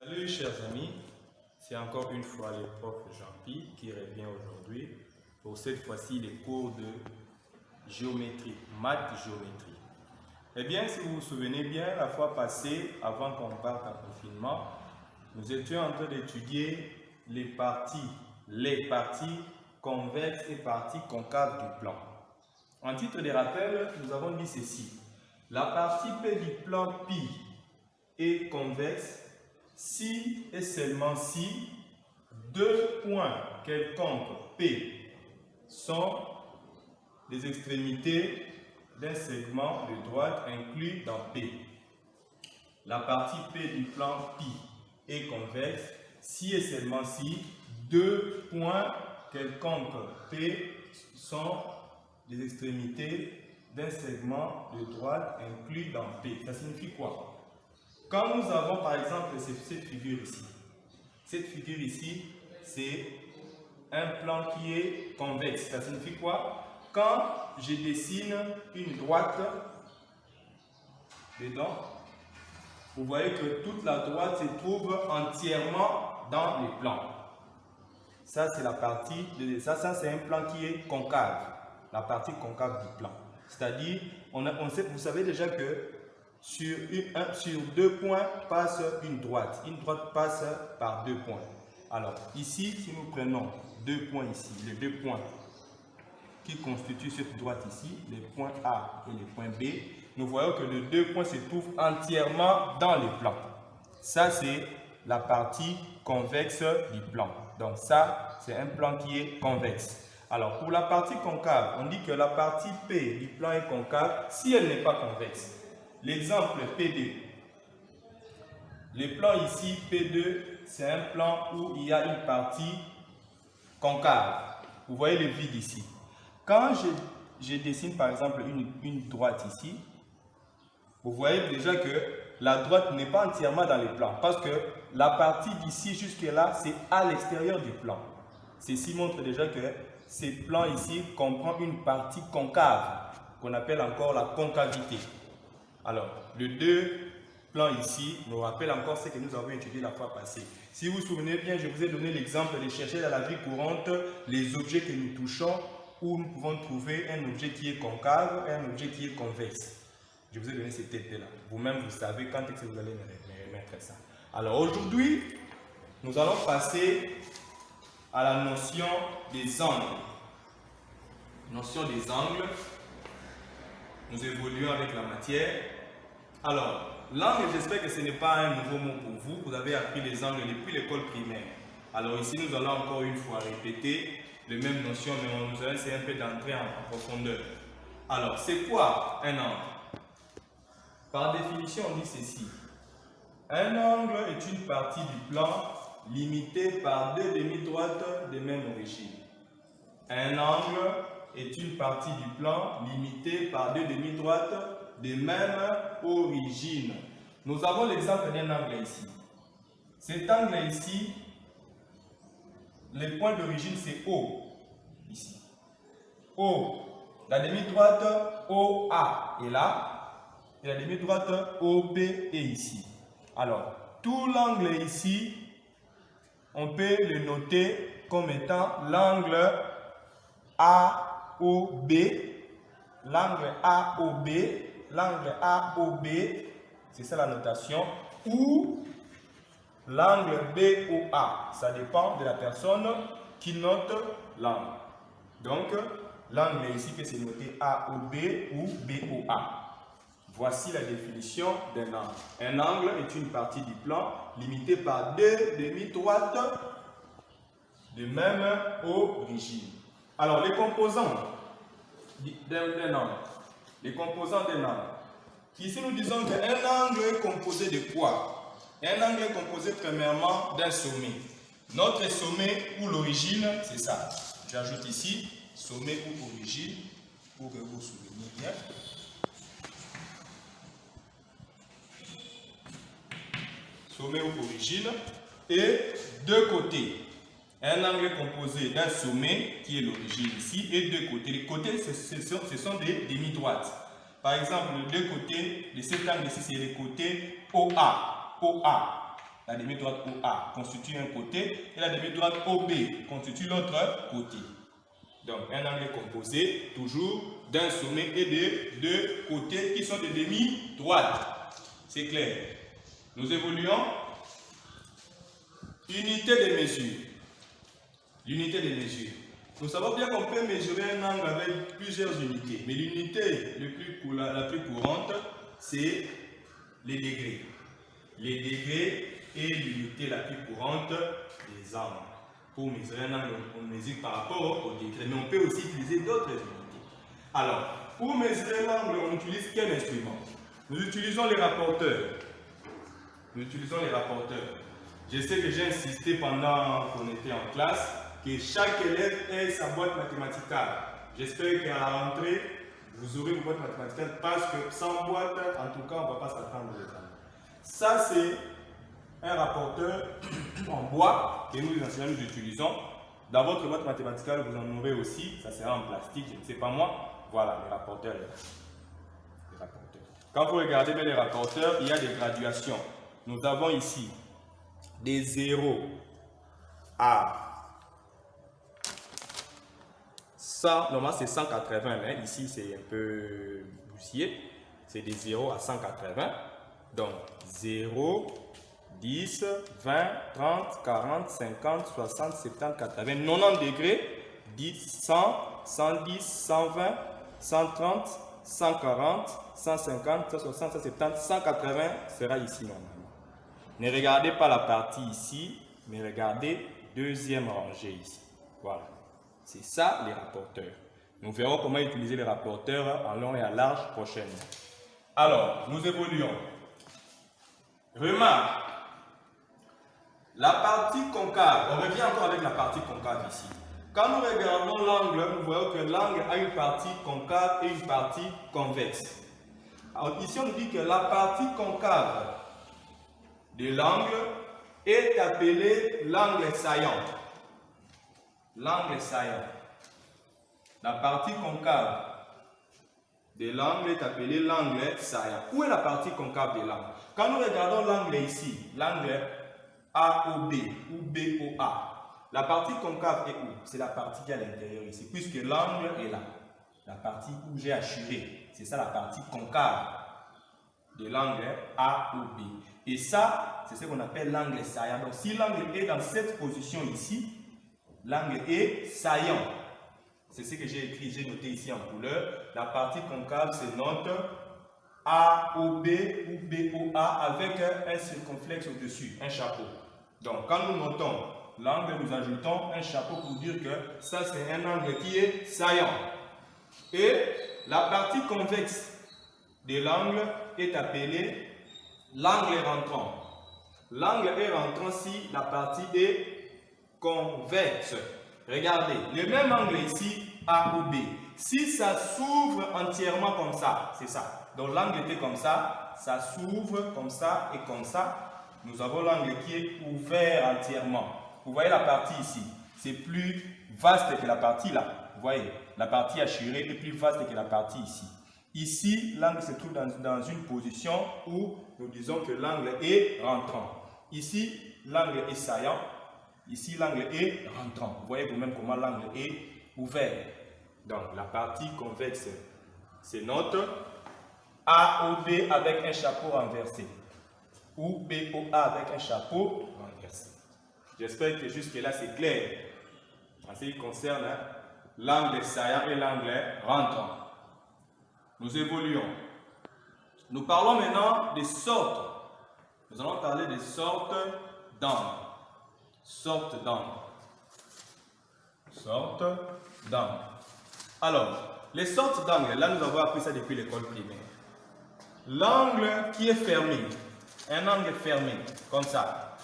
Salut chers amis, c'est encore une fois le prof Jean-Pierre qui revient aujourd'hui pour cette fois-ci les cours de géométrie, maths géométrie. Eh bien, si vous vous souvenez bien, la fois passée, avant qu'on parte en confinement, nous étions en train d'étudier les parties convexes et parties concaves du plan. En titre de rappel, nous avons dit ceci. La partie P du plan pi est convexe si et seulement si deux points quelconques P sont les extrémités d'un segment de droite inclus dans P. La partie P du plan pi est convexe si et seulement si deux points quelconques P sont les extrémités d'un segment de droite inclus dans P. Ça signifie quoi? Quand nous avons par exemple cette figure ici, c'est un plan qui est convexe. Ça signifie quoi? Quand je dessine une droite dedans, vous voyez que toute la droite se trouve entièrement dans le plan. Ça, c'est la partie, ça c'est un plan qui est concave, la partie concave du plan. C'est-à-dire, vous savez déjà que sur deux points passe une droite. Une droite passe par deux points. Alors, ici, si nous prenons deux points ici, les deux points qui constituent cette droite ici, les points A et les points B, nous voyons que les deux points se trouvent entièrement dans le plan. Ça, c'est la partie convexe du plan. Donc, ça, c'est un plan qui est convexe. Alors, pour la partie concave, on dit que la partie P du plan est concave si elle n'est pas convexe. L'exemple P2. Le plan ici, P2, c'est un plan où il y a une partie concave. Vous voyez le vide ici. Quand je dessine par exemple une droite ici, vous voyez déjà que la droite n'est pas entièrement dans le plan parce que la partie d'ici jusque-là, c'est à l'extérieur du plan. Ceci montre déjà que ce plan ici comprend une partie concave qu'on appelle encore la concavité. Alors, les deux plans ici nous rappellent encore ce que nous avons étudié la fois passée. Si vous vous souvenez bien, je vous ai donné l'exemple de chercher dans la vie courante les objets que nous touchons où nous pouvons trouver un objet qui est concave et un objet qui est convexe. Je vous ai donné cette tête-là. Vous-même, vous savez quand est-ce que vous allez me remettre ça. Alors, aujourd'hui, nous allons passer à la notion des angles. Notion des angles. Nous évoluons avec la matière. Alors, l'angle, j'espère que ce n'est pas un nouveau mot pour vous. Vous avez appris les angles depuis l'école primaire. Alors ici, nous allons encore une fois répéter les mêmes notions, mais nous allons essayer un peu d'entrer en profondeur. Alors, c'est quoi un angle? Par définition, on dit ceci. Un angle est une partie du plan limitée par deux demi-droites de même origine. Un angle est une partie du plan limitée par deux demi-droites de même origine. Nous avons l'exemple d'un angle ici. Cet angle ici, le point d'origine c'est O, ici. O, la demi-droite OA est là, et la demi-droite OB est ici. Alors, tout l'angle ici, on peut le noter comme étant l'angle AOB, l'angle AOB, l'angle AOB, c'est ça la notation, ou l'angle BOA. Ça dépend de la personne qui note l'angle. Donc, l'angle ici peut se noter AOB ou BOA. Voici la définition d'un angle. Un angle est une partie du plan limitée par deux demi-droites de même origine. Alors, les composants d'un angle. Les composants d'un angle. Ici, nous disons qu'un angle est composé de quoi? Un angle est composé premièrement d'un sommet. Notre sommet ou l'origine, c'est ça. J'ajoute ici sommet ou origine pour que vous vous souveniez bien. Sommet ou origine. Et deux côtés. Un angle est composé d'un sommet qui est l'origine ici et deux côtés. Les côtés, ce sont des demi-droites. Par exemple, les deux côtés de cet angle ici, c'est les côtés OA. OA. la demi-droite OA constitue un côté et la demi-droite OB constitue l'autre côté. Donc, un angle composé toujours d'un sommet et de deux côtés qui sont des demi-droites. C'est clair. Nous évoluons. Unité de mesure. L'unité de mesure. Nous savons bien qu'on peut mesurer un angle avec plusieurs unités, mais l'unité la plus courante, c'est les degrés. Les degrés est l'unité la plus courante des angles. Pour mesurer un angle, on mesure par rapport au degré, mais on peut aussi utiliser d'autres unités. Alors, pour mesurer l'angle, on utilise quel instrument? Nous utilisons les rapporteurs. Nous utilisons les rapporteurs. Je sais que j'ai insisté pendant qu'on était en classe que chaque élève ait sa boîte mathématicale. J'espère qu'à la rentrée, vous aurez une boîte mathématicale parce que sans boîte, en tout cas, on ne va pas s'attendre aux examens. Ça, c'est un rapporteur en bois que nous, les enseignants, nous utilisons. Dans votre boîte mathématicale, vous en aurez aussi. Ça sera en plastique, je ne sais pas moi. Voilà, les rapporteurs. Les rapporteurs. Quand vous regardez bien les rapporteurs, il y a des graduations. Nous avons ici des 0 à 100, normalement c'est 180, mais ici c'est un peu bousillé, c'est des 0 à 180, donc 0, 10, 20, 30, 40, 50, 60, 70, 80, 90 degrés, 10, 100, 110, 120, 130, 140, 150, 160, 170, 180 sera ici normalement. Ne regardez pas la partie ici, mais regardez deuxième rangée ici. Voilà. C'est ça les rapporteurs. Nous verrons comment utiliser les rapporteurs en long et en large prochainement. Alors, nous évoluons. Remarque, la partie concave, on revient encore avec la partie concave ici. Quand nous regardons l'angle, nous voyons que l'angle a une partie concave et une partie convexe. Alors, ici, on nous dit que la partie concave de l'angle est appelé l'angle saillant. L'angle saillant. La partie concave de l'angle est appelée l'angle saillant. Où est la partie concave de l'angle? Quand nous regardons l'angle ici, l'angle AOB ou BOA, la partie concave est où? C'est la partie qui est à l'intérieur ici, puisque l'angle est là. La partie où j'ai assuré, c'est ça la partie concave de l'angle AOB. Et ça, c'est ce qu'on appelle l'angle saillant. Donc, si l'angle est dans cette position ici, l'angle est saillant. C'est ce que j'ai écrit, j'ai noté ici en couleur. La partie concave se note AOB ou BOA avec un circonflexe au-dessus, un chapeau. Donc, quand nous notons l'angle, nous ajoutons un chapeau pour dire que ça, c'est un angle qui est saillant. Et la partie convexe de l'angle est appelée l'angle rentrant. L'angle est rentrant si la partie est convexe. Regardez, le même angle ici, A ou B. Si ça s'ouvre entièrement comme ça, c'est ça. Donc l'angle était comme ça s'ouvre comme ça et comme ça. Nous avons l'angle qui est ouvert entièrement. Vous voyez la partie ici, c'est plus vaste que la partie là. Vous voyez, la partie assurée est plus vaste que la partie ici. Ici, l'angle se trouve dans une position où nous disons que l'angle est rentrant. Ici, l'angle est saillant. Ici, l'angle est rentrant. Vous voyez vous-même comment l'angle est ouvert. Donc, la partie convexe, c'est notre AOB avec un chapeau renversé. Ou BOA avec un chapeau renversé. J'espère que jusque-là, c'est clair. En ce qui concerne l'angle saillant et l'angle rentrant. Nous évoluons. Nous parlons maintenant des sortes. Nous allons parler des sortes d'angles. Sortes d'angles. Sortes d'angles. Alors, les sortes d'angles, là nous avons appris ça depuis l'école primaire. L'angle qui est fermé, un angle fermé, comme ça.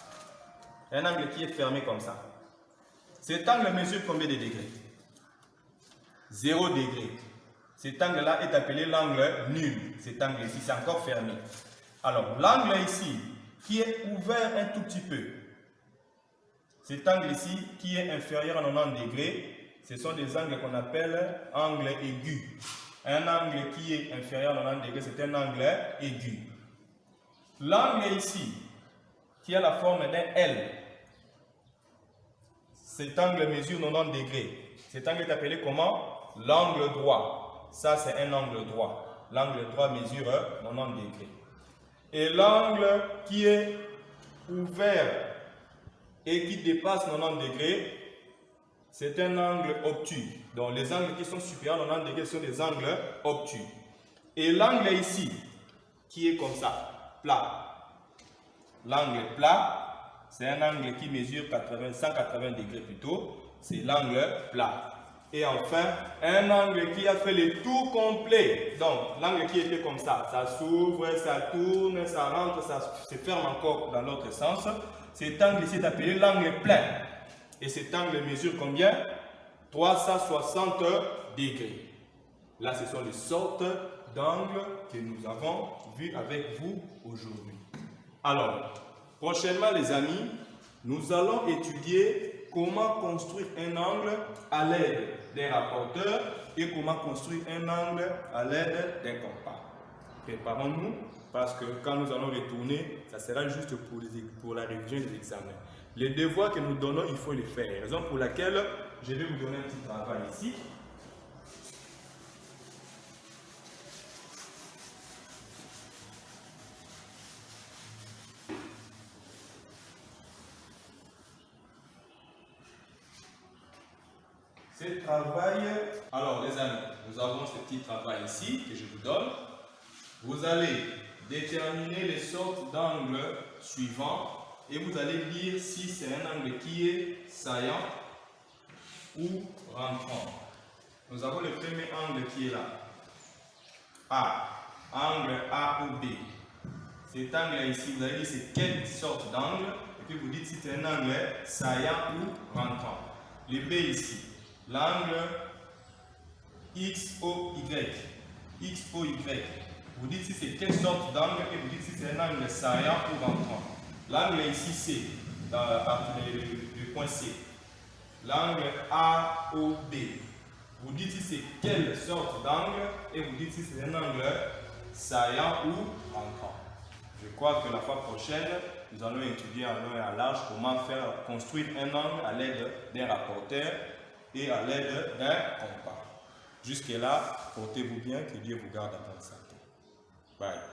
Un angle qui est fermé comme ça. Cet angle mesure combien de degrés? 0 degré. Cet angle-là est appelé l'angle nul. Cet angle ici, c'est encore fermé. Alors, l'angle ici, qui est ouvert un tout petit peu. Cet angle ici, qui est inférieur à 90 degrés, ce sont des angles qu'on appelle angles aigus. Un angle qui est inférieur à 90 degrés, c'est un angle aigu. L'angle ici, qui a la forme d'un L. Cet angle mesure 90 degrés. Cet angle est appelé comment? L'angle droit. Ça, c'est un angle droit. L'angle droit mesure 90 degrés. Et l'angle qui est ouvert et qui dépasse 90 degrés, c'est un angle obtus. Donc, les angles qui sont supérieurs à 90 degrés sont des angles obtus. Et l'angle ici, qui est comme ça, plat. L'angle plat, c'est un angle qui mesure 180 degrés plutôt. C'est l'angle plat. Et enfin, un angle qui a fait le tour complet. Donc, l'angle qui était comme ça s'ouvre, ça tourne, ça rentre, ça se ferme encore dans l'autre sens. Cet angle ici est appelé l'angle plein. Et cet angle mesure combien? 360 degrés. Là, ce sont les sortes d'angles que nous avons vus avec vous aujourd'hui. Alors, prochainement les amis, nous allons étudier comment construire un angle à l'aide d'un rapporteur et comment construire un angle à l'aide d'un compas. Préparons-nous parce que quand nous allons retourner, ça sera juste pour la révision des examens. Les devoirs que nous donnons, il faut les faire. Raison pour laquelle je vais vous donner un petit travail ici. Ce travail, alors les amis, nous avons ce petit travail ici que je vous donne. Vous allez déterminer les sortes d'angles suivants et vous allez lire si c'est un angle qui est saillant ou rentrant. Nous avons le premier angle qui est là. A, angle A ou B. Cet angle ici, vous allez dire c'est quelle sorte d'angle et puis vous dites si c'est un angle saillant ou rentrant. Le B ici. L'angle XOY. XOY. Vous dites si c'est quelle sorte d'angle et vous dites si c'est un angle saillant ou rentrant. L'angle ici C, le point C. L'angle AOB. Vous dites si c'est quelle sorte d'angle et vous dites si c'est un angle saillant ou rentrant. Je crois que la fois prochaine, nous allons étudier en long et en large comment faire construire un angle à l'aide d'un rapporteur et à l'aide d'un compas. Jusque-là, portez-vous bien, que Dieu vous garde à bonne santé. Bye.